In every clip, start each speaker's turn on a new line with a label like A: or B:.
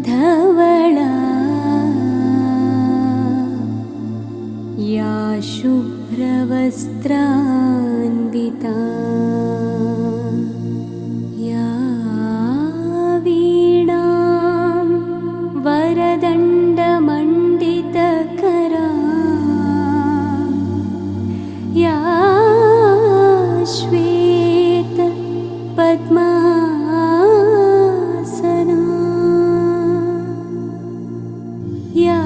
A: धवला या शुभ्रवस्त्रान्विता या वीणां वरदण्डमण्डितकरा या श्वेत पद्मासना या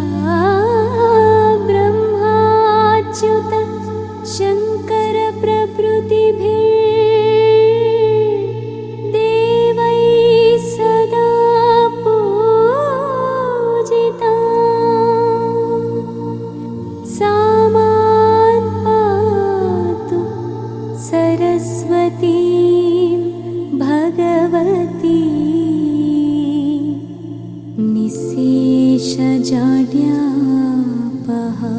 A: ब्रह्माच्युत शङ्कर प्रभृतिभिः देवैः सदा पूजिता सा मां पातु सरस्वती भगवती निःशेषजाड्यापहा।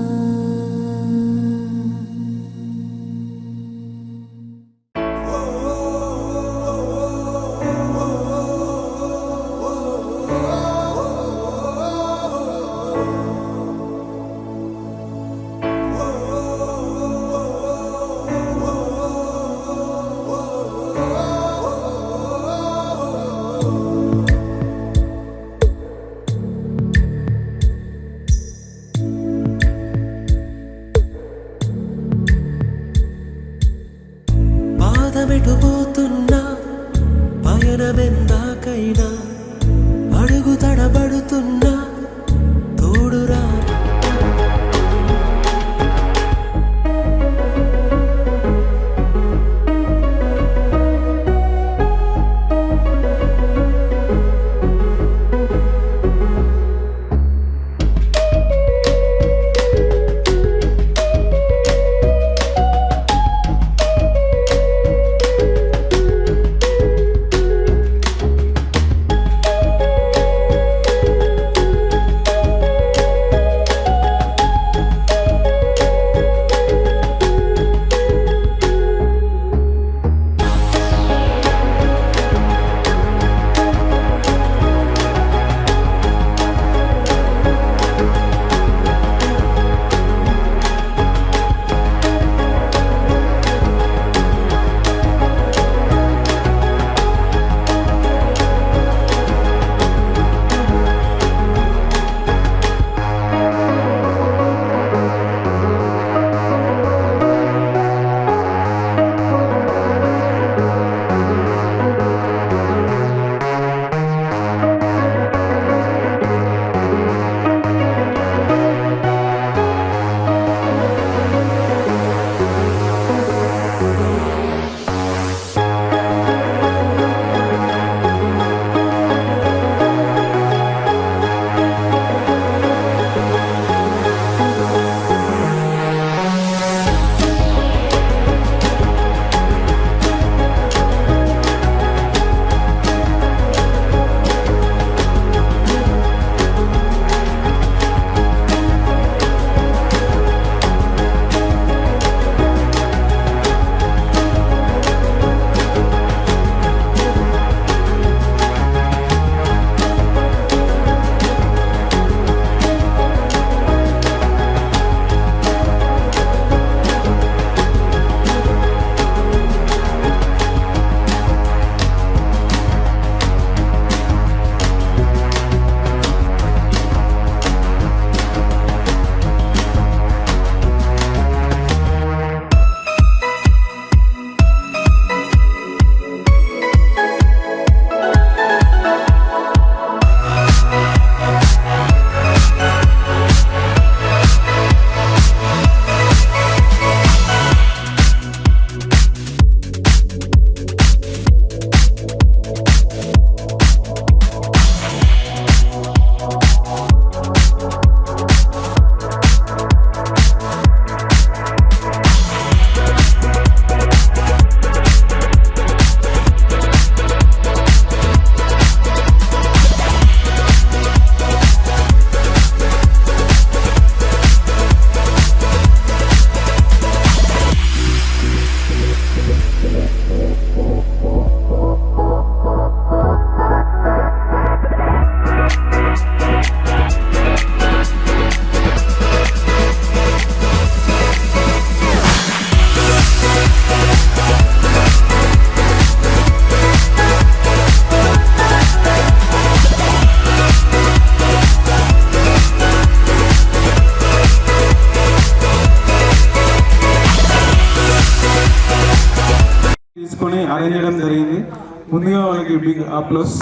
B: big applause.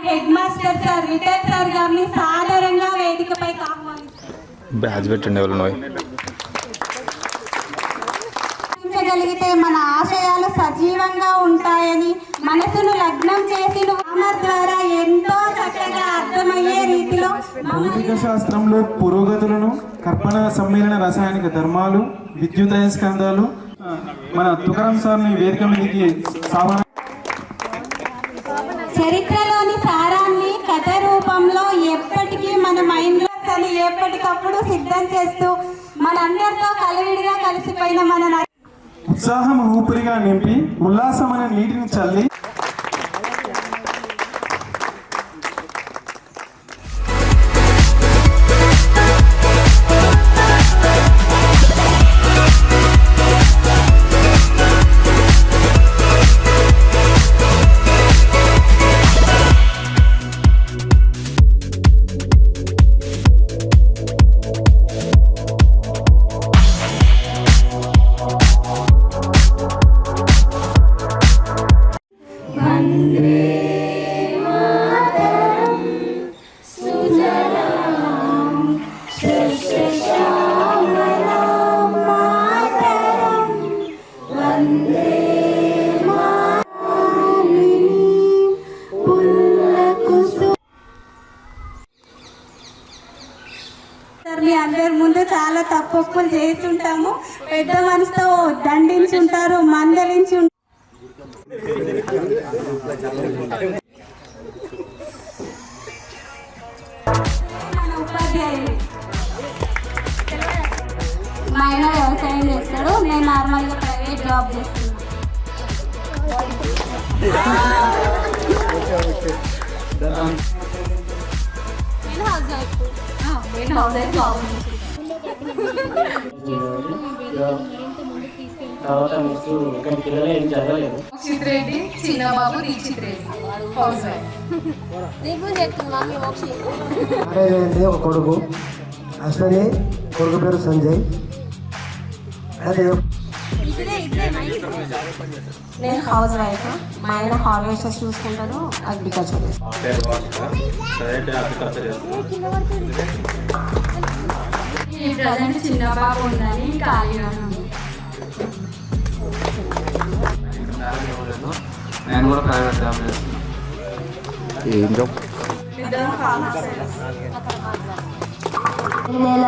C: Head master sir retire sir గారిని సాధారణంగా వేదికపై ఆహ్వానిస్తారు.
D: బ్యాచ్ పెట్టండి ఎవరు
C: గలిగితే మన ఆశయాలు సజీవంగా ఉంటాయని మనసును లగ్నం చేసి రామర్ ద్వారా ఎంతో చక్కగా అర్థమయ్యే రీతిలో
B: భౌతిక శాస్త్రంలో పురోగతులను కర్పణ సమ్మేళన రసాయనిక ధర్మాలు విద్యుదయస్కందాలు మన తుకారాం సార్ని వేదిక మీదకి సామాన్య
C: చరిత్రలోని సారాన్ని కథ రూపంలో ఎప్పటికీ మన మైండ్లో అని ఎప్పటికప్పుడు సిద్ధం చేస్తూ మనందరితో కలివిడిగా కలిసిపోయిన మన
B: ఉత్సాహం ఊపిరిగా నింపి ఉల్లాసమైన నీటిని చల్లి
C: అందరి ముందు చాలా తప్పులు చేస్తుంటాము. పెద్ద మనసుతో దండించుంటారు, మందలించి ఉపాధ్యాయులు. మా ఆయన వ్యవసాయం చేస్తాడు, నేను నార్మల్గా ప్రైవేట్ జాబ్ చేస్తున్నాను.
E: తర్వాత నెక్స్ట్ ఇక్కడికి వెళ్ళలే ఏం చదవలేదు.
F: మోక్షిత్ రెడ్డి, చిన్నబాబు, Dikshith Reddy housewife.
G: Marriage ఒక కొడుకు అశ్వని, కొడుకు పేరు సంజయ్. అదే
C: నేను హౌస్ వైఫ్. మా ఆయన హార్వెస్టర్స్ చూసుకుంటాను, అగ్రికల్చర్
F: ఈ ప్రజెంట్ చిన్నబాబు ఉందని ఖాళీగా ఉంది.
D: నేను కూడా ప్రైవేట్ జాబ్ చేస్తాను. ఏం జాబ్?
H: నెల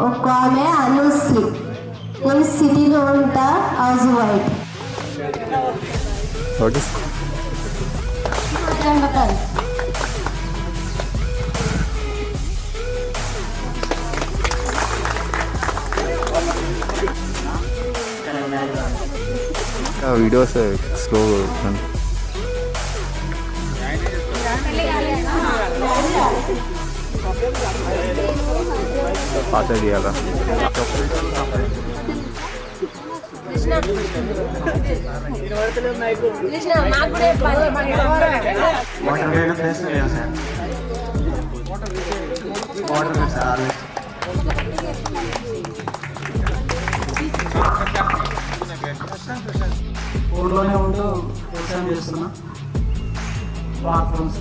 H: ఒక ఆమె అనుశ్రీ, నేను సిటీలో ఉంటా, హౌస్ వైఫ్.
D: వీడియోస్ స్లో పాత చేయాలా?
B: ఊర్లోనే ఉంటూ వ్యవసాయం చేస్తున్నా. బాత్రూమ్స్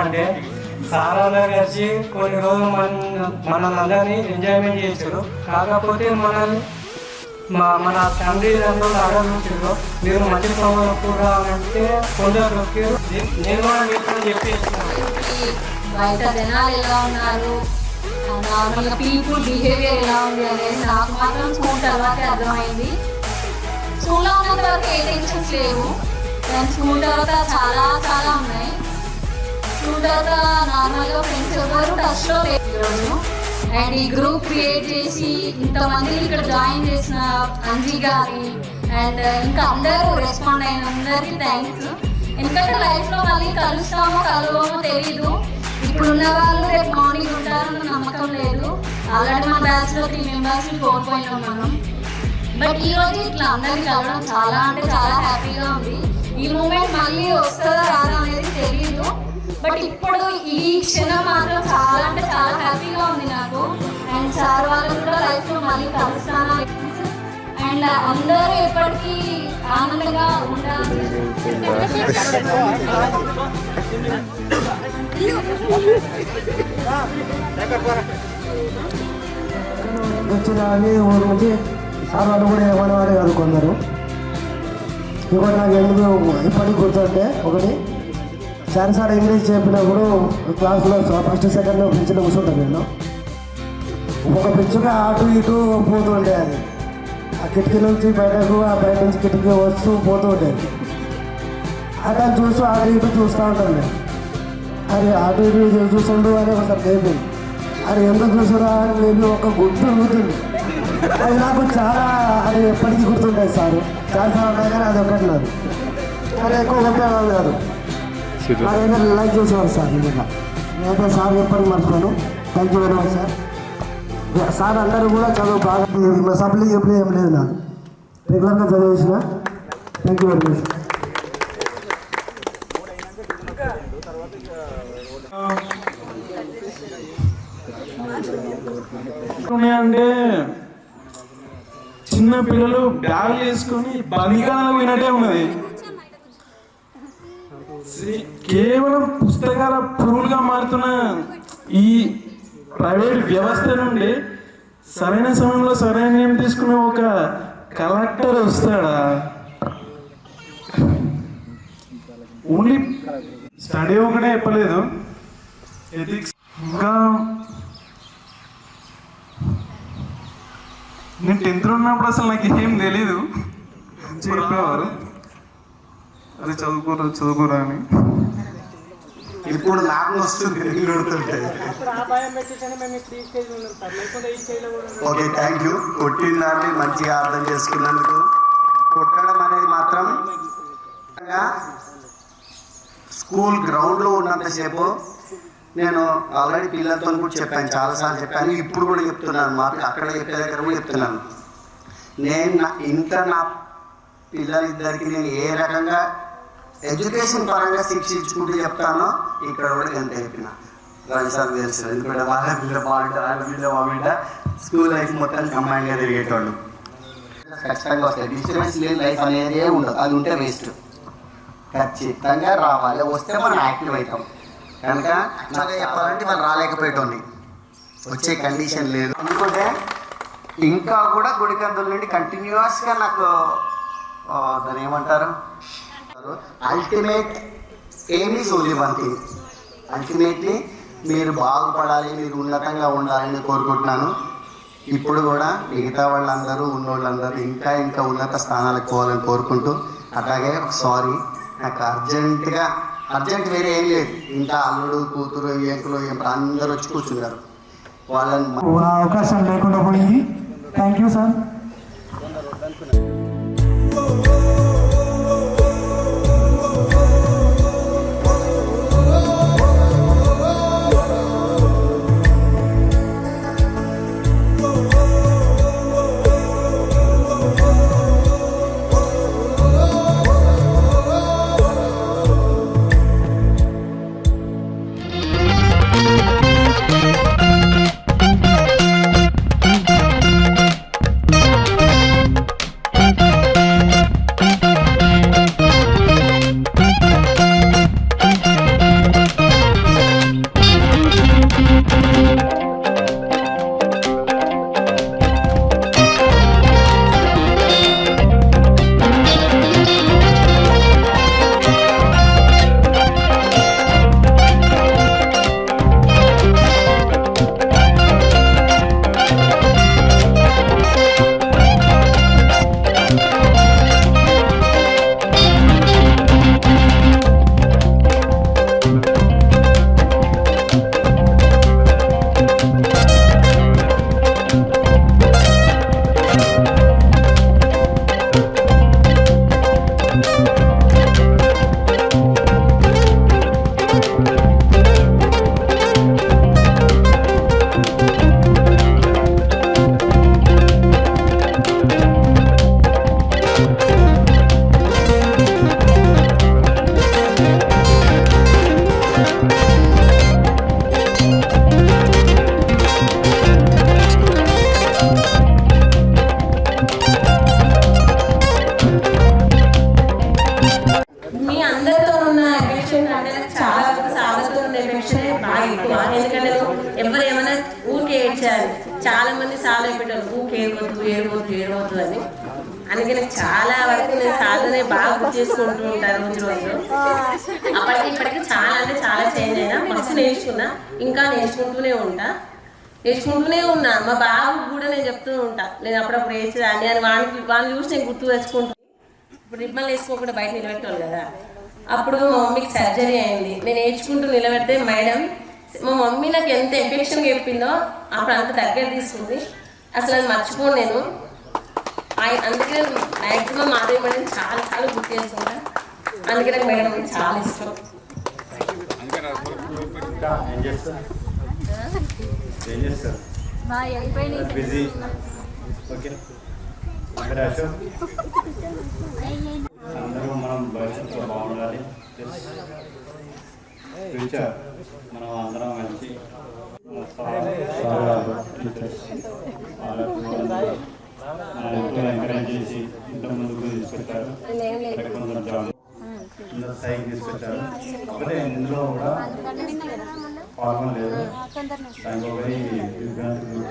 E: అంటే సార్ అందరు కలిసి కొన్ని రోజులు మనల్ని అందరినీ ఎంజాయ్మెంట్ చేశారు. కాకపోతే మనల్ని మన ఫ్యామిలీ అందరూ అడగలు మీరు మంచి కూడా అంటే కొందరు నేను కూడా మీతో చెప్పేస్తున్నాను.
F: బయట జనాలు ఎలా ఉన్నారు, నార్మల్గా పీపుల్ బిహేవియర్ ఎలా ఉంది అనేది నాకు మాత్రం స్కూల్ తర్వాతే అర్థమైంది. స్కూల్లో ఉన్నంత వరకు ఏ టెన్షన్స్ లేవు, కానీ స్కూల్ తర్వాత చాలా చాలా ఉన్నాయి. స్కూల్ తర్వాత నార్మల్గా ఫ్రెండ్స్ ఎవరు టచ్లో లేరు ఈరోజు. అండ్ ఈ గ్రూప్ క్రియేట్ చేసి ఇంతమందిని ఇక్కడ జాయిన్ చేసిన అంజీ గారి అండ్ ఇంకా అందరూ రెస్పాండ్ అయిన అందరికీ థ్యాంక్స్. ఎందుకంటే లైఫ్లో మళ్ళీ కలుస్తామో కలవమో తెలీదు. ఇప్పుడున్న వాళ్ళు రేపు మార్నింగ్ ఉంటారన్న నమ్మకం లేదు. ఆల్రెడీ మా బ్యాచ్లో 3 మెంబర్స్ని కోల్పోయినాం మనం. బట్ ఈరోజు ఇట్లా అందరినీ కలవడం చాలా అంటే చాలా హ్యాపీగా ఉంది. ఈ మూమెంట్ మళ్ళీ వస్తుందా రాదా అనేది తెలియదు. బట్ ఇప్పుడు ఈ క్షణం మాత్రం చాలా అంటే చాలా హ్యాపీగా ఉంది నాకు. అండ్ సార్ వాళ్ళు కూడా లైఫ్లో మళ్ళీ కలుస్తాను. అండ్ అందరూ ఎప్పటికీ ఆనందంగా ఉండాలి.
G: వచ్చిన ఊరు నుంచి సార్ వాళ్ళు కూడా ఏమనేవాడే కాదు కొందరు. ఇంకోటి నాకు ఎందుకు ఇప్పటికి గుర్తుంటే, ఒకటి సార్ ఇంగ్లీష్ చెప్పినప్పుడు క్లాస్లో ఫస్ట్ సెకండ్ బెంచ్లో కూర్చుంటాను నేను. ఒక బెంచ్గా అటు ఇటు పోతూ ఉండే అది. ఆ కిటికీ నుంచి బయటకు, ఆ బయట నుంచి కిటికీ వస్తూ పోతూ ఉండేది. అక్కడ చూస్తూ అటు ఇటు చూస్తూ ఉంటాను నేను. అది అటు ఇటు చూస్తుండు అని ఒకసారి లేపి, అది ఎందుకు చూసురా అని లేపి ఒక గుర్తుంది. అది నాకు చాలా, అది ఎప్పటికీ గుర్తుండేది సార్. చాలా ఉన్నాయి కానీ అది ఒకటి నాది. అది ఎక్కువ ఉపయోగం కాదు. నాకైతే లైక్ చూసేవారు సార్. నిజంగా నేనైతే సార్ ఎప్పటికీ మర్చిపోయాను. Thank you very much sir. Sir అందరూ కూడా చదువు బాగా సప్లీ ఎప్పుడు ఏం లేదు నాకు, రెగ్యులర్గా చదివేసిన. Thank you very much.
B: అంటే చిన్న పిల్లలు బ్యాగులు వేసుకొని బందిగానాలకు పోయినట్టే ఉన్నది. కేవలం పుస్తకాల పురుగులుగా మారుతున్న ఈ ప్రైవేట్ వ్యవస్థ నుండి సరైన సమయంలో సరైన నిర్ణయం తీసుకున్న ఒక కలెక్టర్ వస్తాడా? ఓన్లీ స్టడీ ఒకటే చెప్పలేదు, ఎథిక్స్ ఇంకా. నేను 10th ఉన్నప్పుడు అసలు నాకు ఏం తెలీదు, చెప్పేవారు అది చదువుకోరా అని.
I: ఇప్పుడు నాకు వస్తుంది ఓకే, థ్యాంక్ యూ. కొట్టిన దాన్ని మంచిగా అర్థం చేసుకున్నందుకు. కొట్టడం అనేది మాత్రం స్కూల్ గ్రౌండ్లో ఉన్నంతసేపు నేను ఆల్రెడీ పిల్లలతో కూడా చెప్పాను, చాలాసార్లు చెప్పాను, ఇప్పుడు కూడా చెప్తున్నాను. మాకు అక్కడ చెప్పే దగ్గర కూడా చెప్తున్నాను. నా పిల్లలిద్దరికి నేను ఏ రకంగా ఎడ్యుకేషన్ పరంగా శిక్షించుకుంటూ చెప్తానో ఇక్కడ కూడా ఎంత చెప్పిన సార్ తెలుసు. ఎందుకంటే వాళ్ళ పిల్ల మా బిడ్డ స్కూల్ లైఫ్ మొత్తం కంబైన్గా తిరిగేటోళ్ళు. ఖచ్చితంగా వస్తాయి. డిస్టర్బెన్స్ లేని లైఫ్ అనేది ఉండదు. అది ఉంటే వేస్ట్. ఖచ్చితంగా రావాలి, వస్తే మనం యాక్టివ్ అవుతాం. కనుక నాకు చెప్పాలంటే మనం రాలేకపోయేటోని, వచ్చే కండిషన్ లేదు. ఎందుకంటే ఇంకా కూడా గుడికందుల నుండి కంటిన్యూస్గా నాకు దాన్ని ఏమంటారు, ultimate aim is only one thing. Ultimately మీరు బాగుపడాలి, మీరు ఉన్నతంగా ఉండాలని కోరుకుంటున్నాను. ఇప్పుడు కూడా మిగతా వాళ్ళందరూ ఉన్నోళ్ళందరూ ఇంకా ఇంకా ఉన్నత స్థానాలకు పోవాలని కోరుకుంటూ, అట్లాగే సారీ నాకు అర్జెంట్ వేరే ఏం లేదు. ఇంకా అల్లుడు కూతురు ఏంకులు అందరూ వచ్చి కూర్చున్నారు. వాళ్ళని
G: అవకాశం లేకుండా పోయింది. Thank you sir.
J: చాలా మంది సార్లు అయిపోయారు ఊకి ఏడవద్దు అని. అందుకే నాకు చాలా వరకు నేను సార్లనే బాగా గుర్తు చేసుకుంటూ ఉంటాను రోజు. అప్పటికి ఇప్పటికి చాలా అంటే చాలా చేంజ్ అయినా. ఫస్ట్ నేర్చుకున్నా, ఇంకా నేర్చుకుంటూనే ఉన్నా. మా బాబు కూడా నేను చెప్తూ ఉంటా, నేను అప్పుడప్పుడు వేసేదాన్ని అని. వాళ్ళని చూసి నేను గుర్తు తెచ్చుకుంటాను. ఇప్పుడు రిబ్బన్లు వేసుకోకుండా బయట నిలబెట్టాలి కదా. అప్పుడు మా మమ్మీకి సర్జరీ అయింది. నేను నేర్చుకుంటూ నిలబెడితే మేడం మా మమ్మీ నాకు ఎంత ఎఫెక్షన్ చెప్పిందో అప్పుడు అంత దగ్గర తీసుకుంది. అసలు అది మర్చిపోను నేను. అందుకే నేను మ్యాక్సిమం మాధవి మేడం చాలా చాలా గుర్తు చేసుకుంటా. అందుకే నాకు మేడం చాలా ఇష్టం.
K: అందరూ మనం భవిష్యత్తులో బాగుండాలి. ఫ్యూచర్ మనం అందరం కలిసి మనం ఎంతో ఎంకరేజ్ చేసి ఇంత ముందుకు తీసుకొచ్చారు. కొందరు జాబ్ అందరూ స్థాయికి తీసుకొచ్చారు. అప్పుడే ఇందులో కూడా పాల్గొనలేదు. దానికి ఒకటి విద్యార్థులు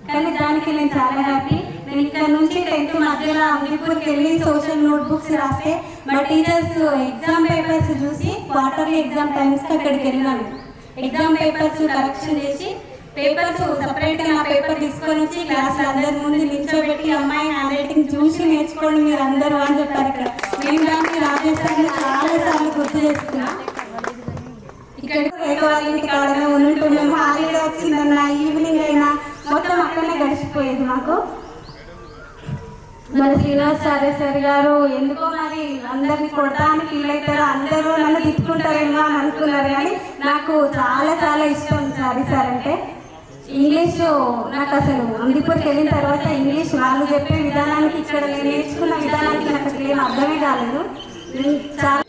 C: కానీ దానికి నేను చాలా హ్యాపీ. నేను ఇక్కడ నుంచి 10th మధ్యలో అమీర్పూర్కి వెళ్ళి సోషల్ నోట్బుక్స్ రాస్తే మా టీచర్స్ ఎగ్జామ్ పేపర్స్ చూసి క్వార్టర్లీ ఎగ్జామ్ టైమ్స్కి అక్కడికి వెళ్ళినాను. ఎగ్జామ్ పేపర్స్ కరెక్షన్ చేసి పేపర్స్ సపరేట్గా నా పేపర్ తీసుకొని వచ్చి క్లాస్లో అందరి ముందు నిల్చోబెట్టి అమ్మాయి హ్యాండ్ రైటింగ్ చూసి నేర్చుకోండి మీరు అందరూ అని చెప్పారు. ఇక్కడ నేను దానికి రాజేశ్వరిని చాలాసార్లు గుర్తు చేసుకున్నా. ఇక్కడ వాళ్ళ ఇంటి కాడనే ఉంటున్నాము. హాలిడే వచ్చిందన్న ఈవినింగ్ అయినా మొత్తం అక్కడనే గడిచిపోయేది మాకు. మరి శ్రీనివాసాచార్య సార్ గారు ఎందుకో మరి అందరినీ కొడతాని ఫీల్ అవుతారు, అందరూ నన్ను తిట్టుకుంటారేమో అని అనుకున్నారు. కానీ నాకు చాలా చాలా ఇష్టం సార్ అంటే. ఇంగ్లీష్ నాకు అసలు అమీర్పూర్కి వెళ్ళిన తర్వాత ఇంగ్లీష్ వాళ్ళు చెప్పే విధానానికి ఇక్కడ నేను నేర్చుకున్న విధానానికి నాకు అసలు ఏం అర్థమే కాలేదు. చాలా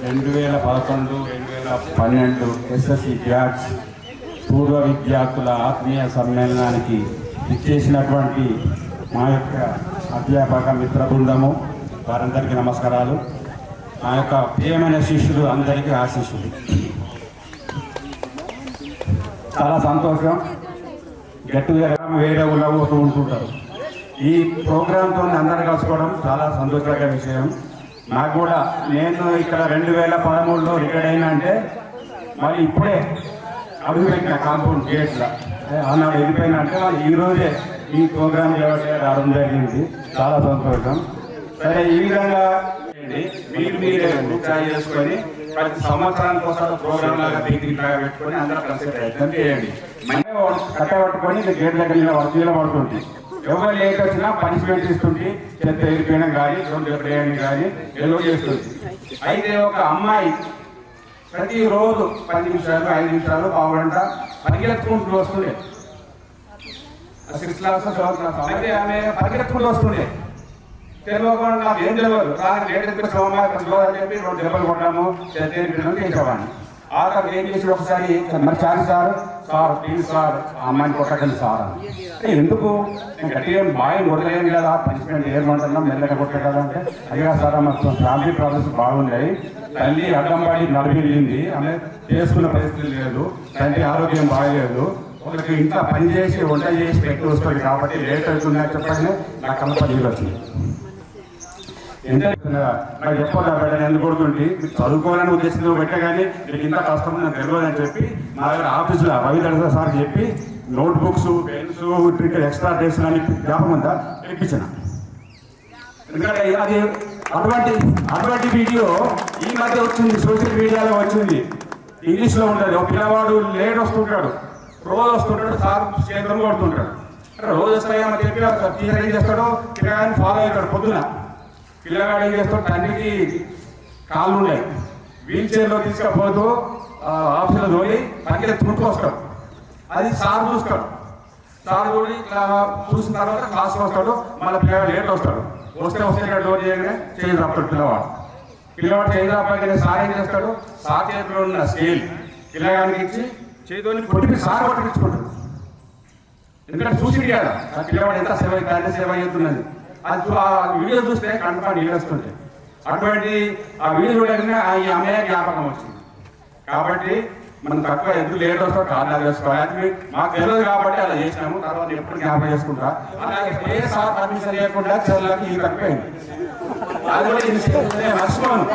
K: 2011, 2012 ఎస్ఎస్సి బ్యాచ్ పూర్వ విద్యార్థుల ఆత్మీయ సమ్మేళనానికి ఇచ్చేసినటువంటి మా యొక్క అధ్యాపక మిత్ర బృందము వారందరికీ నమస్కారాలు. మా యొక్క ప్రియమైన శిష్యులు అందరికీ ఆశీస్సులు. చాలా సంతోషం. గెట్ టుగెదర్ వేరే ఉండబోతూ ఉంటుంటారు. ఈ ప్రోగ్రాంతో అందరూ కలుసుకోవడం చాలా సంతోషకర విషయం. నాకు కూడా నేను ఇక్కడ 2013లో రిటైర్డ్ అయినా అంటే మళ్ళీ ఇప్పుడే అడుగుపెట్టిన కాంపౌండ్ గేట్ల ఆనాడు వెళ్ళిపోయినా అంటే వాళ్ళు ఈరోజే ఈ ప్రోగ్రామ్ రావడం జరిగింది. చాలా సంతోషం. సరే, ఈ విధంగా మీరే ఉత్సాహం చేసుకొని ప్రతి సంవత్సరానికి ఒకసారి ప్రోగ్రామ్ లాగా పిక్నిక్ లాగా పెట్టుకొని అందరూ కలిసి ప్రయత్నం చేయండి. కట్టబట్టుకొని గేట్ దగ్గర నిలబడుతుంది. ఎవరు లేట్ వచ్చినా పనిష్మెంట్ ఇస్తుంది. చెత్త ఎరిపోయడం కానీ వేయడం కానీ ఏదో చేస్తుంది. అయితే ఒక అమ్మాయి ప్రతిరోజు 10 నిమిషాలు 5 నిమిషాలు పావుగంట పరిగెత్తుకుంటూ వస్తుండే. 6th క్లాస్ 7th క్లాస్ అయితే ఆమె పరిగెత్తుకుంటూ వస్తుండే. తెలియకుండా నాకు ఏం తెలియదు. కానీ లేట్ చెప్పి చెప్పి 2 దెబ్బలు కొట్టాము, చెత్త ఎరిపడం చేసేవాడిని. ఆఖరి ఏం చేసి ఒకసారి మరి సార్ ప్లీజ్ సార్ ఆ అమ్మాయిని కొట్టకండి సార్ అని. ఎందుకు నేను గట్టిగా బాగా కొట్టలేను కదా, పనిష్మెంట్ ఏమంటున్నాం మెల్లగా కొట్టే కదా అంటే అదిగా సార్ మొత్తం ఫ్యామిలీ ప్రాబ్లమ్స్ బాగున్నాయి. తల్లి అడ్డంబాడి నడిపింది, ఆమె చేసుకున్న పరిస్థితి లేదు, తల్లి ఆరోగ్యం బాగలేదు, వాళ్ళకి ఇంట్లో పని చేసి వంట చేసి పెట్టి వస్తుంది కాబట్టి లేట్ అవుతుందని చెప్పగానే నాకు కళ్ళ నీళ్ళు వచ్చింది. ఎంత నాకు చెప్పాలి బిడ్డ ఎందుకు కొడుతుంటే చదువుకోవాలని ఉద్దేశంతో పెట్టగానే మీకు ఇంత కష్టం నాకు తెలియదు అని చెప్పి మా దగ్గర ఆఫీసులో రవిధర సార్ చెప్పి నోట్బుక్స్, పెన్స్, ఎక్స్ట్రా డ్రెస్ అని జ్ఞాపకం ఉందా తెప్పించిన. ఎందుకంటే అది అటువంటి వీడియో ఈ మధ్య వచ్చింది, సోషల్ మీడియాలో వచ్చింది, ఇంగ్లీష్లో ఉంటుంది. ఒక పిల్లవాడు లేట్ వస్తుంటాడు, రోజు వస్తుంటాడు, సార్ కేంద్రం కొడుతుంటాడు. రోజు వస్తాయని చెప్పి టీచర్ ఏం చేస్తాడో పిల్లగాడిని ఫాలో అవుతాడు. పొద్దున పిల్లగాడు ఏం చేస్తాడు, తండ్రికి కాళ్ళు ఉన్నాయి, వీల్ చైర్లో తీసుకపోతూ ఆఫీసులో తోలి పరిగెత్తుకుంటూ వస్తాడు. అది సార్ చూస్తాడు. సార్ తోడి ఇట్లా చూసిన తర్వాత క్లాస్కి వస్తాడు. మళ్ళీ పిల్లగాడు లేట్ వస్తాడు. వస్తే డోర్ చేయగానే చేయి తప్పుతాడు పిల్లవాడు చేయి తప్పగానే సార్ ఏం చేస్తాడు, సార్ చేతిలో ఉన్న స్కేల్ పిల్లగానికి ఇచ్చి చేతిని కొట్టి సార్ కొట్టించుకుంటాడు. ఎందుకంటే చూసి కదా ఆ పిల్లవాడు ఎంత సేవ అవుతుంది, సేవ అవుతున్నది. అది ఆ వీడియో చూస్తే కంటపా నీళ్ళు వస్తుంటాయి. అటువంటి ఆ వీడియో చూడగానే ఈ అమ్మాయి జ్ఞాపకం వచ్చింది. కాబట్టి మనం తక్కువ ఎందుకు లేట్ వస్తో కారణాలు చేసుకోవాలి. అది మాకు తెలియదు కాబట్టి అలా చేసినాము. తర్వాత ఎప్పుడు జ్ఞాపకం చేసుకుంటా. అలాగే ఏ సార్ పర్మిషన్ లేకుండా చెల్లకి ఈ తక్కువైంది. అది కూడా నేను మర్చిపోను.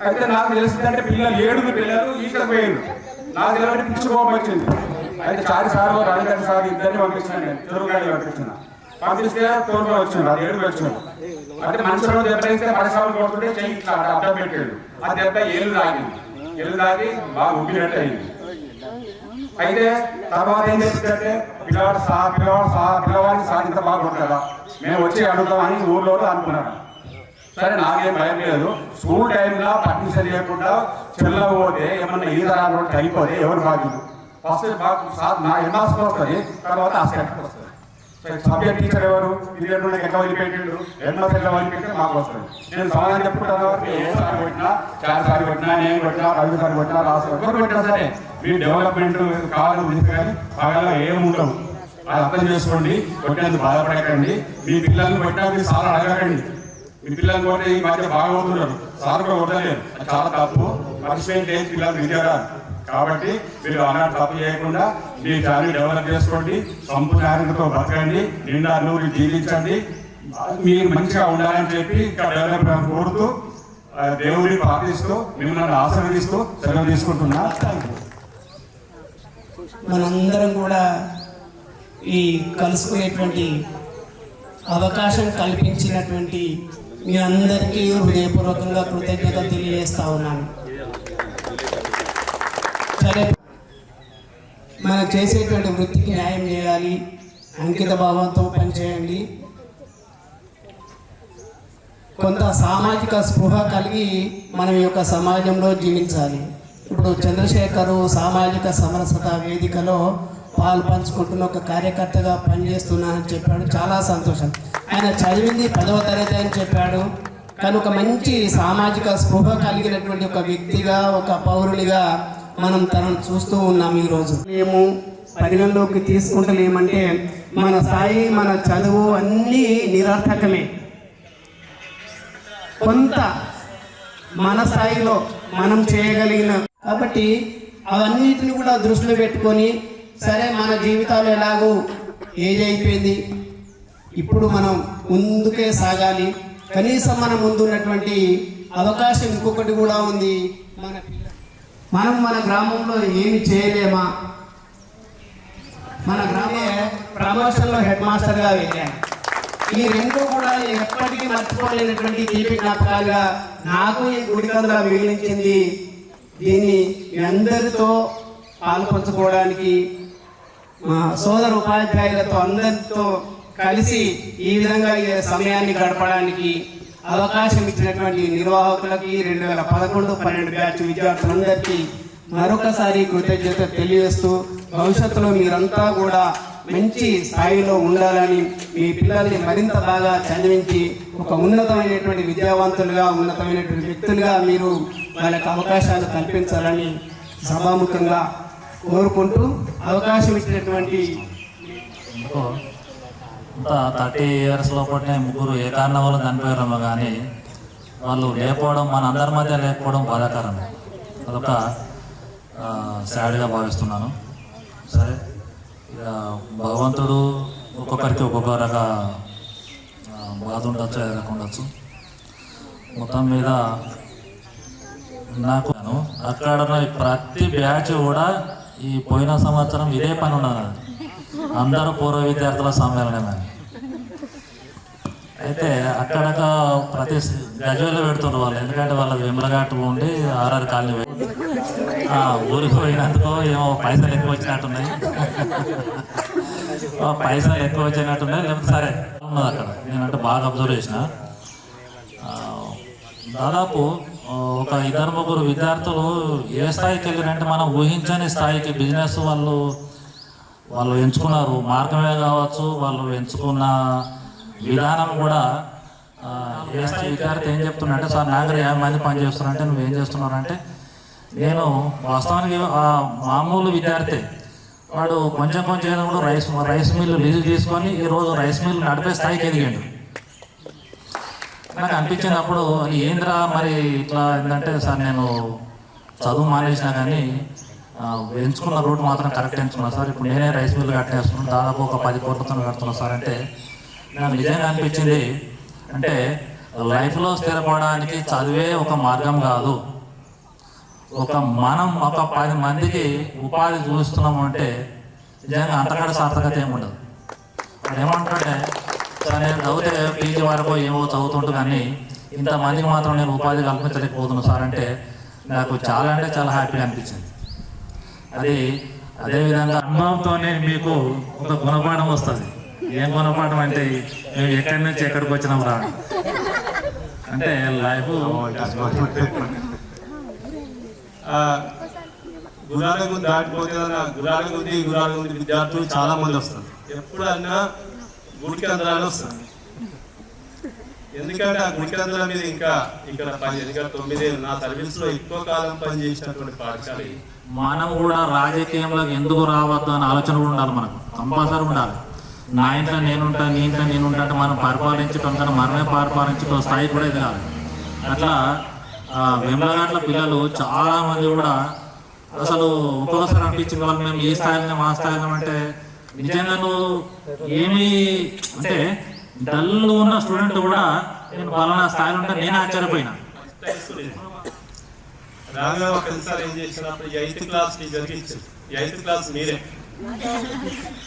K: అయితే నాకు తెలిసిందంటే పిల్లలు 7 పిల్లలు ఈతకు పోయారు. నాకు తెలియదు పిచ్చుకోవడం వచ్చింది. అయితే చారి సార్ రాజకీయ సార్ ఇద్దరిని పంపించాను. నేను చెరువుగాడి పంపిస్తే తోడుగా వచ్చింది. అది 7 వచ్చింది. అంటే మనిషి రోజు ఎప్పుడైతే పరిశ్రమలు కొడుతుంటే చెయ్యి అడ్డం పెట్టాడు. అది దెబ్బ ఏళ్ళు దాగి బాగా ఉబ్బినట్టు అయింది. అయితే తర్వాత ఏం చేసిందంటే పిల్లవాడిని సాధింత బాగా కొట్టారా మేము వచ్చి అడుగుతామని ఊర్లో అనుకున్నాను. సరే నాకేం భయం లేదు. స్కూల్ టైంలో పర్మిషన్ చేయకుండా చెల్లకపోతే ఏమన్నా ఈ తరాలు అయిపోతే ఎవరు బాధ్యులు? ఫస్ట్ నా ఎన్మాస్కి వస్తుంది, తర్వాత ఆ సెంటర్కి వస్తుంది. సబ్జెక్ట్ టీచర్ ఎవరు? పీరియడ్ ఎట్లా వదిలిపెట్టిండు, ఎన్నో ఎట్లా వదిలిపెట్టి మాకు వస్తుంది. నేను సమాధానం చెప్పుకుంటాను. ఏ సారి కొట్టినా, 4 సార్లు కొట్టినా, నేను కొట్టినా, 5 సార్లు కొట్టినా, రాష్ట్రం ఎవరు కొట్టినా సరే మీ డెవలప్మెంట్ కావాలి కానీ బాగా ఏముండవు. అది అర్థం చేసుకోండి. కొట్టేందుకు బాధపడకండి. మీ పిల్లల్ని కొట్టినా మీరు సార్ అడగకండి. మీ పిల్లల్ని కొట్టే ఈ మధ్య బాగా అవుతున్నారు. సార్ కూడా కొట్టలేరు. అది చాలా తప్పు. పనిష్మెంట్ ఏం పిల్లలు విద్యారాలు. కాబట్టి మీరు అన్నట్టు తప్పు చేయకుండా మీ ఫ్యామిలీ డెవలప్ చేసుకోండి. సంపూర్ణతో బతకండి. నిండా నూరు జీవించండి. మీరు మంచిగా ఉండాలని చెప్పి ఇక్కడ డెవలప్ కోరుతూ దేవుడిని ప్రార్థిస్తూ మిమ్మల్ని ఆశీర్వదిస్తూ సెలవు తీసుకుంటున్నా.
L: మనందరం కూడా ఈ కలుసుకునేటువంటి అవకాశం కల్పించినటువంటి మీ అందరికీ హృదయపూర్వకంగా కృతజ్ఞత తెలియజేస్తా ఉన్నాను. సరే, మనం చేసేటువంటి వృత్తికి న్యాయం చేయాలి, అంకిత భావంతో పనిచేయండి. కొంత సామాజిక స్పృహ కలిగి మనం ఈ యొక్క సమాజంలో జీవించాలి. ఇప్పుడు చంద్రశేఖరు సామాజిక సమరసత వేదికలో పాలు పంచుకుంటున్న ఒక కార్యకర్తగా పనిచేస్తున్నానని చెప్పాడు. చాలా సంతోషం. ఆయన చదివింది 10వ తరగతి అని చెప్పాడు. కానీ ఒక మంచి సామాజిక స్పృహ కలిగినటువంటి ఒక వ్యక్తిగా, ఒక పౌరునిగా మనం తనను చూస్తూ ఉన్నాం. ఈరోజు మేము పరిగణలోకి తీసుకుంటలేమంటే మన స్థాయి, మన చదువు అన్నీ నిరర్థకమే. కొంత మన స్థాయిలో మనం చేయగలిగిన కాబట్టి అవన్నిటిని కూడా దృష్టిలో పెట్టుకొని, సరే మన జీవితాలు ఎలాగో ఏజ్ అయిపోయింది, ఇప్పుడు మనం ముందుకే సాగాలి. కనీసం మన ముందు ఉన్నటువంటి అవకాశం ఇంకొకటి కూడా ఉంది. మనం మన గ్రామంలో ఏమి చేయలేమా? మన గ్రామ ప్రమోషన్లో హెడ్ మాస్టర్గా వెళ్ళాను. ఈ 2 కూడా ఎప్పటికీ మర్చిపోలేనటువంటి తీపి జ్ఞాపకాలుగా నాకు ఈ గుడికందులో మిగిలించింది. దీన్ని మీ అందరితో పాల్పంచుకోవడానికి, మా సోదర ఉపాధ్యాయులతో అందరితో కలిసి ఈ విధంగా ఈ సమయాన్ని గడపడానికి అవకాశం ఇచ్చినటువంటి నిర్వాహకులకి, 2011-12 బ్యాచ్ విద్యార్థులందరికీ మరొకసారి కృతజ్ఞత తెలియజేస్తూ, భవిష్యత్తులో మీరంతా కూడా మంచి స్థాయిలో ఉండాలని, మీ పిల్లల్ని మరింత బాగా చదివించి ఒక ఉన్నతమైనటువంటి విద్యావంతులుగా, ఉన్నతమైనటువంటి వ్యక్తులుగా మీరు వాళ్ళకి అవకాశాలు కల్పించాలని సభాముఖంగా కోరుకుంటూ, అవకాశం ఇచ్చినటువంటి
M: 30 years లోపలనే 3 ఏ కారణం వల్ల చనిపోయారేమో కానీ వాళ్ళు లేకపోవడం, మన అందరి మధ్య లేకపోవడం బాధాకరం. అదొక సాడ్గా భావిస్తున్నాను. సరే, భగవంతుడు ఒక్కొక్కరికి ఒక్కొక్క రక బాధ ఉండొచ్చు, ఏదైనా ఉండొచ్చు. మొత్తం మీద నాకు అక్కడ ప్రతి బ్యాచ్ కూడా ఈ పోయిన సంవత్సరం ఇదే పని ఉన్నది. అందరూ పూర్వ విద్యార్థుల సమ్మేళనమే. అయితే అక్కడ ప్రతి గజువలో పెడుతున్నారు వాళ్ళు. ఎందుకంటే వాళ్ళకి వెంబలఘాటు ఉండి ఆర్ఆర్ కాలనీ ఊరికి పోయినందుకు ఏమో పైసలు ఎక్కువ వచ్చినట్టున్నాయి, లేకపోతే సరే ఉన్నది అక్కడ. నేనంటే బాగా అబ్జర్వ్ చేసిన. దాదాపు ఒక 2-3 విద్యార్థులు ఏ స్థాయికి వెళ్ళారంటే మనం ఊహించని స్థాయికి బిజినెస్ వాళ్ళు ఎంచుకున్నారు. మార్గమే కావచ్చు, వాళ్ళు ఎంచుకున్న విధానం కూడా. విద్యార్థి ఏం చెప్తున్నారంటే, సార్ నా దగ్గర 50 మంది పని చేస్తున్నారంటే నువ్వేం చేస్తున్నారంటే, నేను వాస్తవానికి మామూలు విద్యార్థి వాడు కొంచెం కూడా రైస్ మిల్లు లీజు తీసుకొని ఈరోజు రైస్ మిల్లు నడిపే స్థాయికి ఎదిగాడు. నాకు అనిపించినప్పుడు ఏంద్రా మరి ఇట్లా ఏంటంటే సార్ నేను చదువు మానేసినా కానీ ఎంచుకున్న రూట్ మాత్రం కరెక్ట్ ఎంచుకున్నా సార్. ఇప్పుడు నేనే రైస్ మిల్ కట్టేస్తున్నాను, దాదాపు ఒక 10 కోట్లతో కడుతున్నాను సార్. అంటే నాకు నిజంగా అనిపించింది, అంటే లైఫ్లో స్థిరపడడానికి చదివే ఒక మార్గం కాదు, మనం ఒక 10 మందికి ఉపాధి చూస్తున్నాము అంటే నిజంగా అంతకంటే సార్థకత ఏముండదు. అది ఏమంటుంటే సార్ నేను చదివితే పీజీ వరకు ఏమో చదువుతుంటూ కానీ ఇంతమందికి మాత్రం నేను ఉపాధి కల్పించలేకపోతున్నాను సార్ అంటే నాకు చాలా అంటే చాలా హ్యాపీగా అనిపించింది. అది అదేవిధంగా అనుభవంతోనే మీకు ఒక గుణపాఠం వస్తుంది. ఏం గుణపాఠం అంటే మేము ఎక్కడి నుంచి ఎక్కడికి వచ్చినాం రా అంటే లైఫ్
B: గురాలకు దాటిపోతే గురాలకు విద్యార్థులు చాలా మంది వస్తారు. ఎప్పుడన్నా గుడికి అందరాలు వస్తారు. ఎందుకంటే ఆ గుడికి అందర మీద ఇంకా ఇక్కడ 9 నా సర్వీస్లో ఎక్కువ కాలం పనిచేసినటువంటి పాఠశాల.
M: మనం కూడా రాజకీయంలోకి ఎందుకు రావద్దు అనే ఆలోచన కూడా ఉండాలి, మనకు కంపల్సరీ ఉండాలి. నా ఇంట్లో నేనుంటా, నీ ఇంట్లో నేనుంటా అంటే మనం పరిపాలించడం కన్నా మనమే పరిపాలించడం స్థాయి కూడా ఇది కాదు. అట్లా వెంబలగంట్ల పిల్లలు చాలా మంది కూడా అసలు ఒక్కొక్కసారి అనిపించింది వాళ్ళు మేము ఈ స్థాయిలో మా స్థాయిలో అంటే నిజంగా నువ్వు ఏమి అంటే డల్ ఉన్న స్టూడెంట్ కూడా నేను పలానా స్థాయిలో ఉంటే నేను ఆశ్చర్యపోయినా.
B: రాగా ఒకసారి ఏం చేసినప్పుడు 8th క్లాస్ టీచర్కి ఇచ్చారు. 8th క్లాస్ మీరే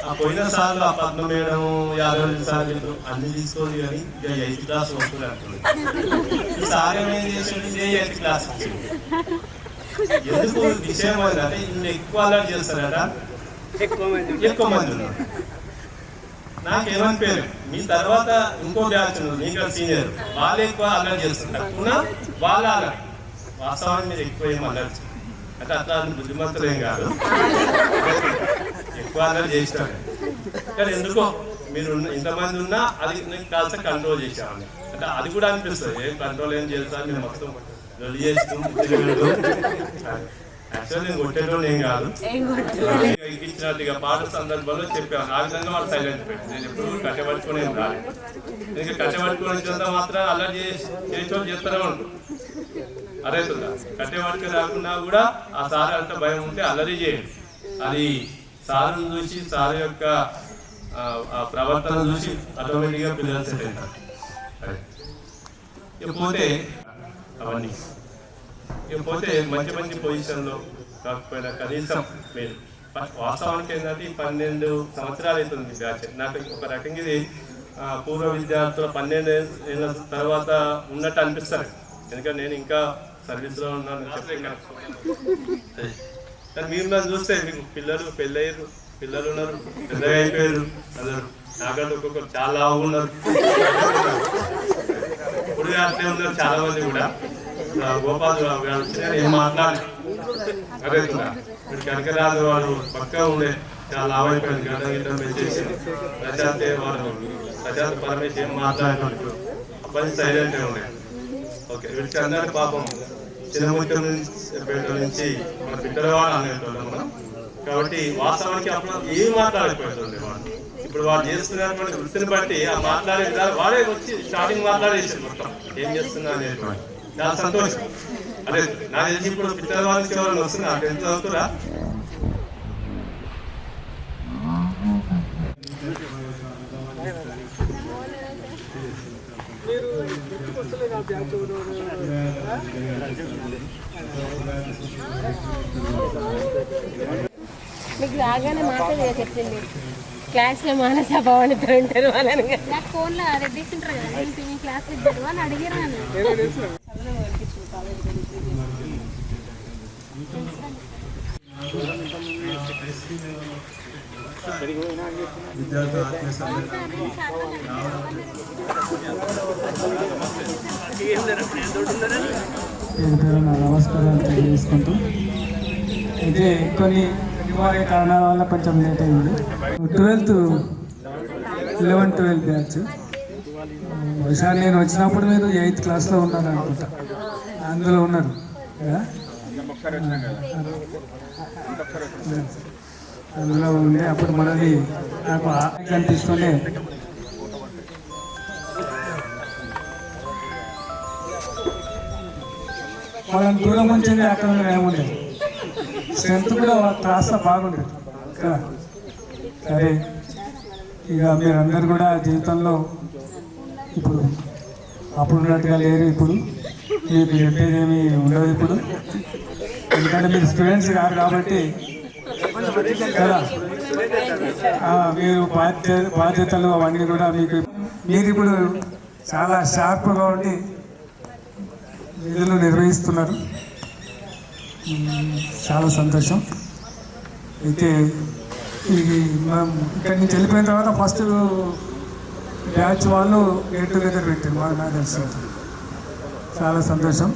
B: ఆ పోయిన సార్లు ఆ 10 మేడం 50 సార్లు అన్ని తీసుకోదు కానీ ఇక 8th క్లాస్ వస్తుంది అంటుంది. ఈసారి ఏం చేసాడు, ఇదే 8th క్లాస్ వచ్చింది. ఎందుకు విషయం అంటే ఇన్ని ఎక్కువ అలర్ట్ చేస్తారట, ఎక్కువ మంది ఉన్నారు. నాకేమని పేరు మీ తర్వాత ఇంకో బ్యాచ్ ఉన్నారు, మీకు సీనియర్, వాళ్ళు ఎక్కువ అలర్ట్ చేస్తుంటారు. వాళ్ళ అలర్ట్ వాస్తవాన్ని మీరు ఎక్కువ ఏం అలర్ట్ అంటే అట్లా బుద్ధిమంతులు ఏం కాదు, ఎక్కువ అలర్ట్ చేసినారు. కానీ ఎందుకో మీరు ఇంతమంది ఉన్నా అది కాస్త కంట్రోల్ చేసేవాడిని. అంటే అది కూడా అనిపిస్తుంది, ఏం కంట్రోల్ ఏం చేస్తాను నేను మొత్తం రెడీ చేస్తున్నాను. యాక్చువల్ నేను కొట్టేటోళ్ళు ఏం కాదు, ఇచ్చినట్టుగా పాట సందర్భంలో చెప్పాను. ఆ విధంగా వాళ్ళు సైలెంట్ పెట్టి నేను ఎప్పుడు కట్టబట్టుకుని ఏం రాలేదు. ఎందుకంటే కట్టబట్టుకుని వచ్చినంత మాత్రం అలా చేసేవాళ్ళు చేస్తూనే ఉంటారు. అదే కట్టబట్టుకు రాకుండా కూడా ఆ సార్ అంత భయం ఉంటే అల్లరి చేయండి. అది సారు చూసి సార్ యొక్క ప్రవర్తన చూసి ఆటోమేటిక్గా పిల్లలు సెట్ అవుతారు. ఇకపోతే అవన్నీ ఇకపోతే మంచి మంచి పొజిషన్లో కాకపోయినా కనీసం మీరు వాస్తవానికి ఏంటంటే 12 సంవత్సరాలు అవుతుంది బ్యాచ్. నాకు ఒక రకంగా ఇది పూర్వ విద్యార్థుల 12 ఏళ్ళ తర్వాత ఉన్నట్టు అనిపిస్తారు. ఎందుకంటే నేను ఇంకా సర్వీస్లో ఉన్నాను చెప్పాను. మీరు నన్ను చూస్తే మీకు పిల్లలు పెళ్ళయ్యారు, పిల్లలు ఉన్నారు, పెద్దగా అయిపోయారు అందరు. నాకంటే ఒక్కొక్కరు చాలా ఉన్నారు, ఇప్పుడు అట్లే ఉన్నారు చాలా మంది కూడా. గోపాల్ గారు ఏం మాట్లాడి అదే ఇప్పుడు కనకరాజు వాడు పక్కా ఉండే చాలా లావైపోయింది, గడ్డ గిడ్డ పెంచేసి ప్రశాంత్ వాడు ప్రశాంత్ పరమేశ్వర్ ఏం మాట్లాడేటప్పుడు అబ్బాయి సైలెంట్గా ఉండే. ఓకే వీడికి అందరి పాపం చిన్నముత్యం నుంచి మన బిడ్డలవాడు అనేటోళ్ళం మనం. కాబట్టి వాస్తవానికి అప్పుడు ఏం మాట్లాడకపోతుంది వాడు. ఇప్పుడు వాడు చేస్తున్నటువంటి వృత్తిని బట్టి ఆ మాట్లాడే విధాలు వాడే వచ్చి స్టార్టింగ్ మాట్లాడేసాడు మొత్తం ఏం చేస్తున్నా అనేటువంటి. చాలా సంతోషం. అదే నాకు తెలిసి ఇప్పుడు పిల్లల వాళ్ళకి ఎవరైనా వస్తున్నా 10th చదువుతురా
J: మీకు రాగానే మాట్లాడి చెప్పింది క్లాస్లో మానస భవన్ ఉంటారు వాళ్ళని
C: నాకు ఫోన్లో అదే తీసుకుంటారు కదా, నేను క్లాస్ ఇద్దరు అని అడిగాను.
L: నమస్కారాలు తెలియజేసుకుంటూ అయితే కొన్ని అనివార్య కారణాల వల్ల కొంచెం లేట్ అయింది. 11th 11, 12 batch. బహుశా నేను వచ్చినప్పుడు మీరు 8th క్లాస్లో ఉన్నారు అనుకుంటా, అందులో ఉన్నారు కదా, అందులో ఉండే అప్పుడు మనది నాకు కనిపిస్తుండే
E: వాళ్ళని దూరం ఉంచింది అక్కడ ఏముంది స్ట్రెంత్ కూడా కాస్త బాగుంటుంది కదా. సరే, ఇక మీరందరూ కూడా జీవితంలో ఇప్పుడు అప్పుడు ఉన్నట్టుగా లేరు. ఇప్పుడు మీకు చెప్పేదేమీ ఉండదు ఇప్పుడు, ఎందుకంటే మీరు స్టూడెంట్స్ కాదు కాబట్టి కదా. మీరు బాధ్యతలు అవన్నీ కూడా మీరు ఇప్పుడు చాలా షార్ప్గా ఉండి విధులు నిర్వహిస్తున్నారు. చాలా సంతోషం. అయితే ఇది మనం ఇక్కడి నుంచి వెళ్ళిపోయిన తర్వాత ఫస్ట్ బ్యాచ్ వాళ్ళు గెట్ టుగెదర్ పెట్టారు, నాకు తెలుసు. చాలా సంతోషం.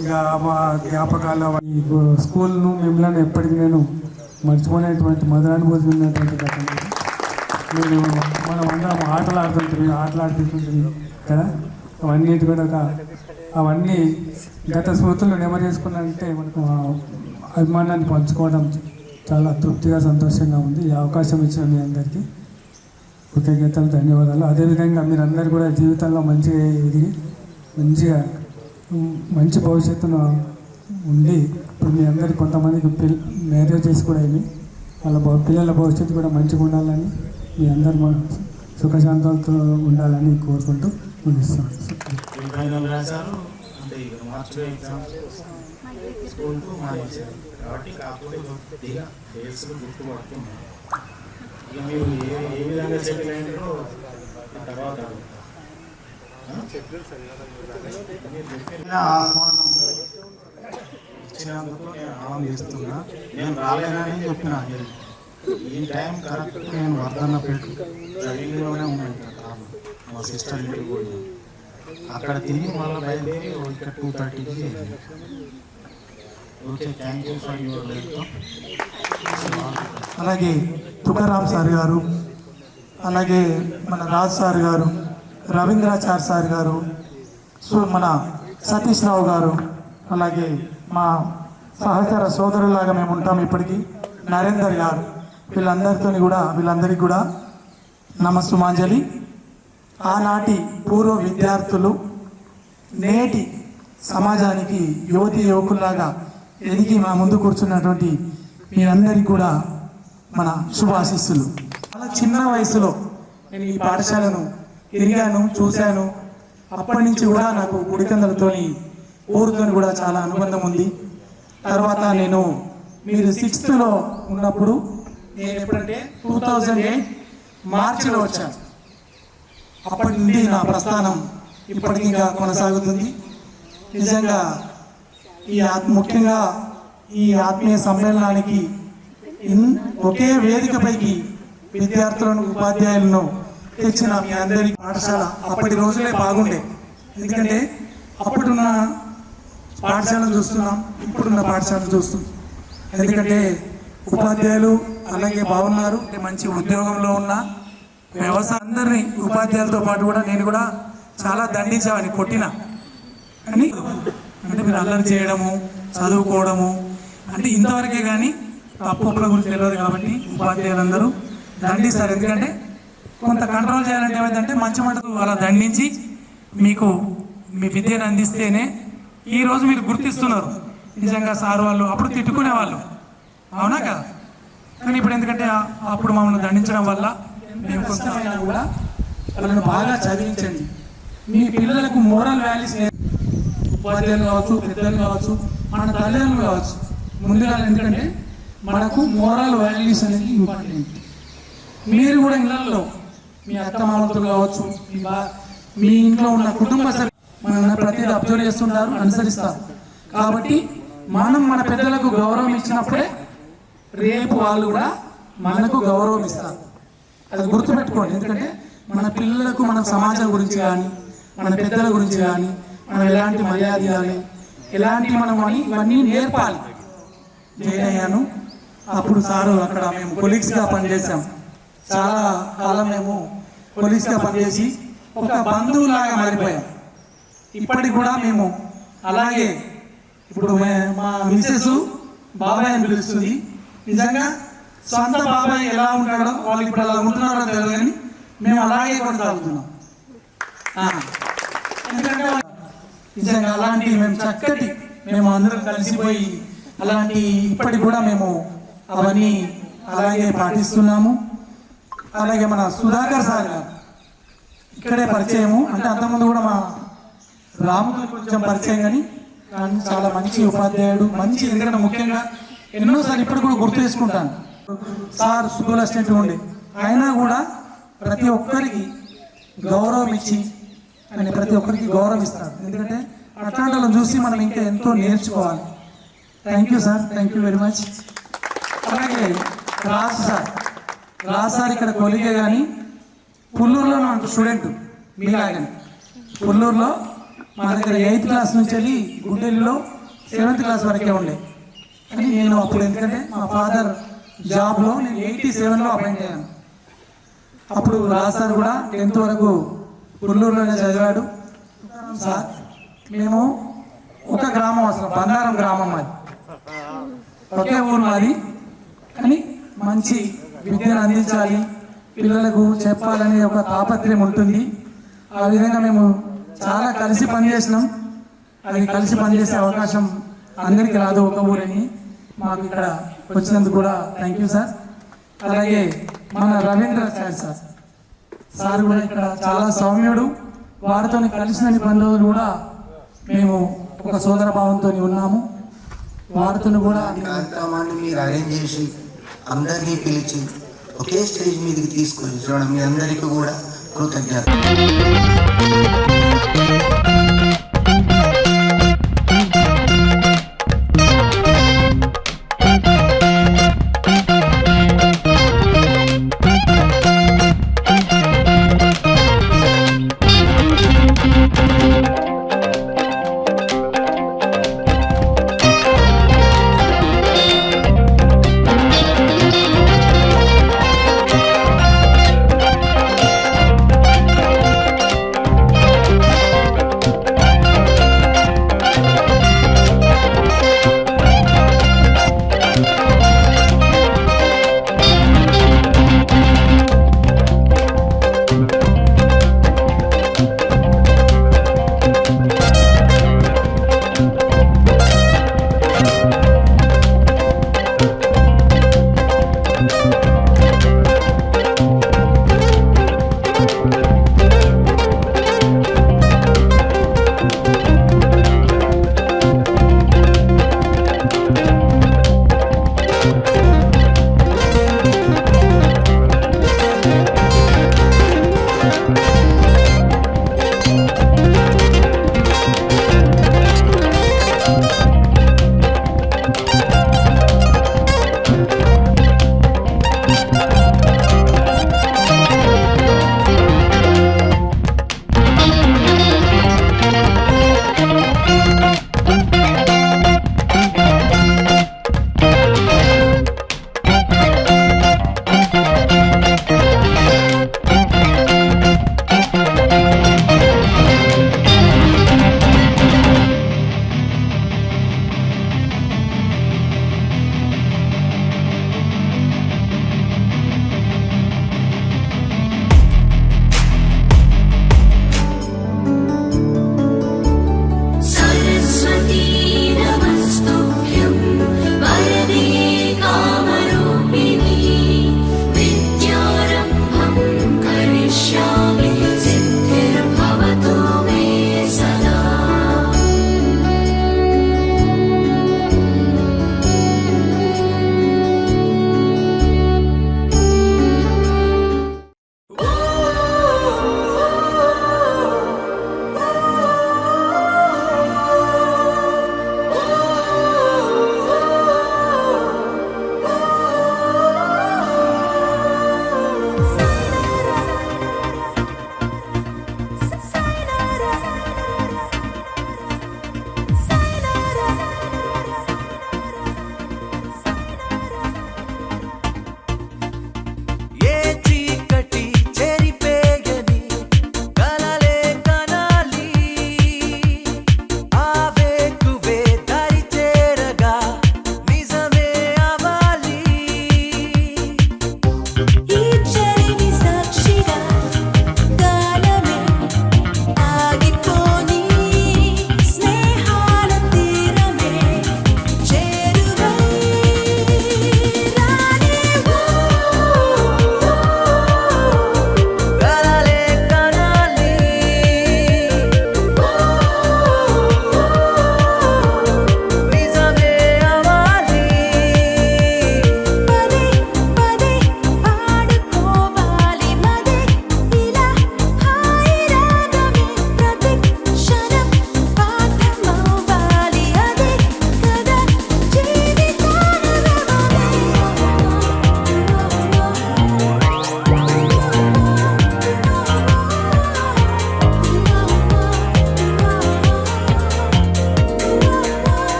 E: ఇక మా జ్ఞాపకాలు ఈ స్కూల్ను మిమ్మల్ని ఎప్పటికీ నేను మర్చిపోయినటువంటి మధురానుభూతి ఉన్నటువంటి కథ. మీరు మనం అందరం ఆటలు ఆడుతుంటుంది కదా. అవన్నీ కూడా అవన్నీ గత స్మృతులు నెమరు చేసుకున్నారంటే మనకు అభిమానాన్ని పంచుకోవడం చాలా తృప్తిగా సంతోషంగా ఉంది. ఈ అవకాశం ఇచ్చిన మీ అందరికీ కృతజ్ఞతలు, ధన్యవాదాలు. అదేవిధంగా మీరందరూ కూడా జీవితంలో మంచిగా ఎదిగి మంచి భవిష్యత్తును ఉండి ఇప్పుడు మీ అందరికి కొంతమందికి మ్యారేజెస్ కూడా అయింది, వాళ్ళ పిల్లల భవిష్యత్తు కూడా మంచిగా ఉండాలని మీ అందరు సుఖశాంతాలతో ఉండాలని కోరుకుంటూ ముగిస్తున్నాను.
M: మార్చిలో ఎగ్జామ్స్ స్కూల్కు మానేశారు కాబట్టి కాకపోతే కొద్దిగా ఫేస్లు గుర్తుపడుతున్నాయి. ఇక మీరు ఏ విధంగా సెటిల్ అయ్యారో తర్వాత ఆహ్వానం ఇచ్చినందుకు నేను ఆనందిస్తున్నా. నేను రాలేనని చెప్పిన ఈ టైం కరెక్ట్ నేను వర్ధన్నపేట డ్రైవింగ్లోనే ఉన్నాను కదా. మా సిస్టర్ ఇంటికి పోయినా అక్కడ తిని మళ్ళీ బయలుదేరి ఇక్కడ 2:30కి. Okay, thank you for your welcome.
N: అలాగే తుకారాం సార్ గారు, అలాగే మన రాజ్ సార్ గారు, రవీంద్రాచార్ సార్ గారు, మన సతీష్ రావు గారు, అలాగే మా సహచర సోదరులాగా మేము ఉంటాం ఇప్పటికీ నరేందర్ గారు, వీళ్ళందరికీ కూడా నమస్సుమాంజలి. ఆనాటి పూర్వ విద్యార్థులు నేటి సమాజానికి యువతి యువకుల్లాగా ఎదిగి మా ముందు కూర్చున్నటువంటి మీరందరికీ కూడా మన శుభాశీస్సులు. చాలా చిన్న వయసులో నేను ఈ పాఠశాలను తిరిగాను, చూశాను. అప్పటి నుంచి కూడా నాకు గుడికందలతోని ఊరుతోని కూడా చాలా అనుబంధం ఉంది. తర్వాత మీరు 6th ఉన్నప్పుడు నేను ఎప్పుడంటే 2008 మార్చిలో వచ్చాను. అప్పటి నుండి నా ప్రస్థానం ఇప్పటికీ ఇంకా కొనసాగుతుంది. నిజంగా ముఖ్యంగా ఈ ఆత్మీయ సమ్మేళనానికి ఒకే వేదికపైకి విద్యార్థులను ఉపాధ్యాయులను తెచ్చిన మీ అందరి పాఠశాల అప్పటి రోజులే బాగుండే. ఎందుకంటే అప్పుడున్న పాఠశాలను చూస్తున్నాం, ఇప్పుడున్న పాఠశాలను చూస్తున్నాం. ఎందుకంటే ఉపాధ్యాయులు అలాగే బాగున్నారు, మంచి ఉద్యోగంలో ఉన్న వ్యవసాయ అందరినీ ఉపాధ్యాయులతో పాటు కూడా నేను కూడా చాలా దండించామని కొట్టిన. కానీ అంటే మీరు అల్లరి చేయడము, చదువుకోవడము అంటే ఇంతవరకే, కానీ తప్పుల గురించి తెలియదు కాబట్టి ఉపాధ్యాయులందరూ దండిస్తారు. ఎందుకంటే కొంత కంట్రోల్ చేయాలంటే ఏమైందంటే మంచి మాటలు అలా దండించి మీకు మీ విద్యను అందిస్తేనే ఈరోజు మీరు గుర్తిస్తున్నారు. నిజంగా సార్ వాళ్ళు అప్పుడు తిట్టుకునేవాళ్ళు, అవునా కదా. కానీ ఇప్పుడు ఎందుకంటే అప్పుడు మమ్మల్ని దండించడం వల్ల మేము కొంతమైనా కూడా వాళ్ళని బాగా చదివించండి. మీ పిల్లలకు మోరల్ వాల్యూస్ ఉపాధ్యాయులు కావచ్చు, పెద్దలు కావచ్చు, మన తల్లిదండ్రులు కావచ్చు. ముందుగా ఎందుకంటే మనకు మోరల్ వాల్యూస్ అనేది ఇంపార్టెంట్. మీరు కూడా ఇళ్ళల్లో మీ అత్తమామలతో కావచ్చు, మీ ఇంట్లో ఉన్న కుటుంబ సభ్యులు మన ప్రతిదీ అబ్జర్వ్ చేస్తుంటారు, అనుసరిస్తారు. కాబట్టి మనం మన పెద్దలకు గౌరవం ఇచ్చినప్పుడే రేపు వాళ్ళు కూడా మనకు గౌరవం ఇస్తారు. అది గుర్తుపెట్టుకోండి. ఎందుకంటే మన పిల్లలకు మన సమాజం గురించి కానీ, మన పెద్దల గురించి కానీ, మనం ఎలాంటి మర్యాద ఇవ్వాలి, ఎలాంటి మనం అని ఇవన్నీ నేర్పాలి. జాయిన్ అయ్యాను అప్పుడు సారు అక్కడ మేము కొలీగ్స్గా పనిచేసాం. చాలా కాలం మేము కొలీగ్స్గా పనిచేసి ఒక బంధువులాగా మారిపోయాం. ఇప్పటికి కూడా మేము అలాగే. ఇప్పుడు మా మిస్సెస్ బాబాయ్ అని పిలుస్తుంది. నిజంగా సొంత బాబాయ్ ఎలా ఉంటాడో వాళ్ళు ఇప్పుడు అలా ఉంటున్నారో తెలియదు, కానీ మేము అలాగే కొనసాగుతున్నాం. ఎందుకంటే నిజంగా అలాంటి మేము చక్కటి మేము అందరం కలిసిపోయి అలాంటి ఇప్పటికి కూడా మేము అవన్నీ అలాగే పాటిస్తున్నాము. అలాగే మన సుధాకర్ సార్ గారు ఇక్కడే పరిచయము, అంటే అంతకుముందు కూడా మా రాముతో కొంచెం పరిచయం, కానీ చాలా మంచి ఉపాధ్యాయుడు, మంచి, ఎందుకంటే ముఖ్యంగా ఎన్నోసార్లు ఇప్పుడు కూడా గుర్తు చేసుకుంటాను. సార్ స్కూల్ అసిస్టెంట్ ఉండే, అయినా కూడా ప్రతి ఒక్కరికి గౌరవం ఇచ్చి ఆయన ప్రతి ఒక్కరికి గౌరవం ఇస్తారు. ఎందుకంటే అట్లాంటి వాళ్ళని చూసి మనం ఇంకా ఎంతో నేర్చుకోవాలి. Thank you sir, thank you very much. అలాగే రాజ్ సార్ ఇక్కడ కొలిగే, కానీ పుల్లూరులో నా స్టూడెంట్ మీలాగని, పుల్లూరులో మా దగ్గర 8th క్లాస్ నుంచి వెళ్ళి గుండెల్లో 7th క్లాస్ వరకే ఉండే. కానీ నేను అప్పుడు, ఎందుకంటే మా ఫాదర్ జాబ్లో నేను 87లో అపాయింట్ అయ్యాను. అప్పుడు రాజ్ సార్ కూడా 10th వరకు పుల్లూరులోనే చదివాడు. సార్ మేము ఒక గ్రామం, అసలు బంగారం గ్రామం మాది, ఒకే ఊరు మాది, కానీ మంచి విద్యను అందించాలి, పిల్లలకు చెప్పాలనే ఒక తాపత్రయం ఉంటుంది. ఆ విధంగా మేము చాలా కలిసి పనిచేసినాం. అది కలిసి పనిచేసే అవకాశం అందరికీ రాదు, ఒక ఊరిని. మాకు ఇక్కడ వచ్చినందుకు కూడా థ్యాంక్ యూ సార్. అలాగే మన రవీంద్రాచార్య సార్ కూడా ఇక్కడ చాలా సౌమ్యుడు. వారితో కలిసిన 10 రోజులు కూడా మేము ఒక సోదర భావంతో ఉన్నాము. వారితో కూడా
O: కార్యక్రమాన్ని మీరు అరేంజ్ చేసి అందరినీ పిలిచి ఒకే స్టేజ్ మీదకి తీసుకొని చూడడం మీ అందరికీ కూడా కృతజ్ఞత.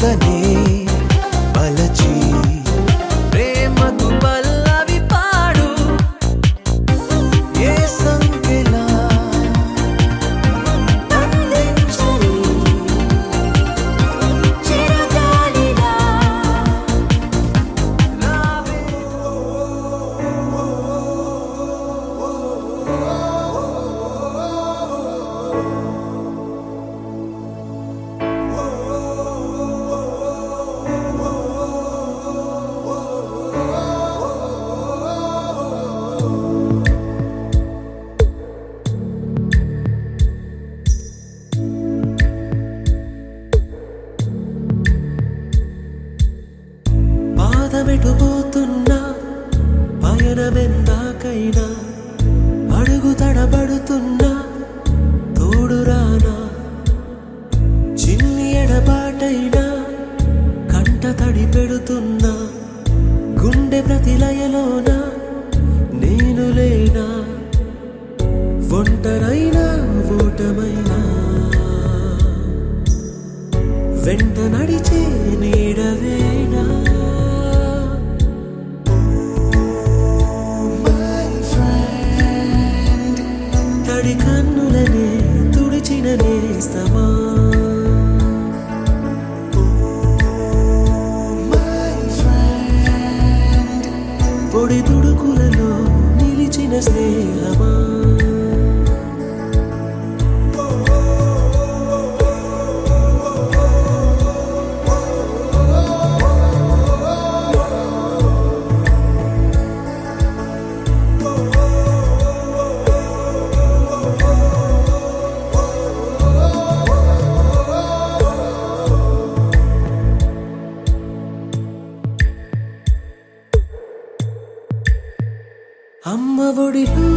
P: చుక్కనే మలచి ప్రేమకు పల్లవి పాడు ఏ సంఖ్యలా అందించని చిరగాలిలా రావే. పాదమెటుపోతున్నా పయనమెందాకైనా అడుగు తడబడుతున్నా తోడురానా చిన్ని ఎడబాటైనా కంట తడి పెడుతున్నా గుండె ప్రతిలయలోన నేను లేనా ఒంటరైనా ఓటమైనా వెంట నడిచే నీడవేనా తడి కన్నులనే తుడిచిన నేస్తమా పొడి తుడుకులలో నిలిచిన స్నేహమా అమ్మ ఒడిలో